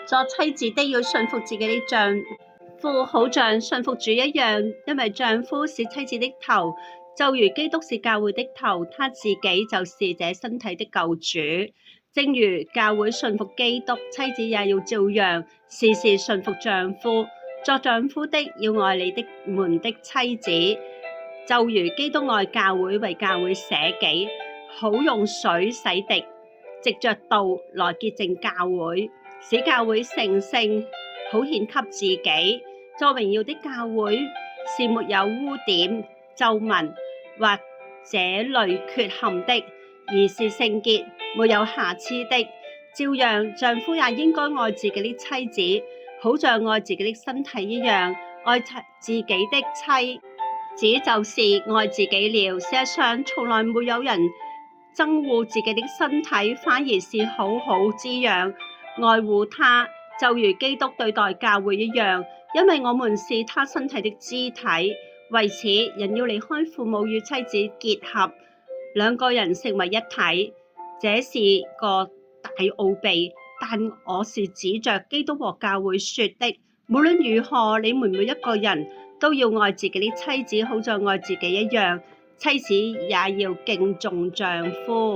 作妻子的要順服自己的丈夫，好像順服主一樣，因為丈夫是妻子的頭，就如基督是教會的頭，他自己就是這身體的救主。正如教會順服基督，妻子也要照樣，時時順服丈夫。作丈夫的要愛你們的妻子，就如基督愛教會，為教會捨己，好用水洗滌，藉着道來潔淨教會，使教會成聖，好獻給自己。作榮耀的教會是沒有污點、皺紋或這類缺陷的，而是聖潔、沒有瑕疵的。照樣，丈夫也應該愛自己的妻子，好像愛自己的身體一樣。愛自己的妻子就是愛自己了。事實上，從來沒有人憎惡自己的身體，反而是好好滋養、愛護它，就如基督對待教會一樣，因為我們是他身體的肢體。為此，人要離開父母與妻子結合，兩個人成為一體。這是個大奧秘，但我是指着基督和教會說的。無論如何，你們每一個人都要愛自己的妻子，好像愛自己一樣。妻子也要敬重丈夫。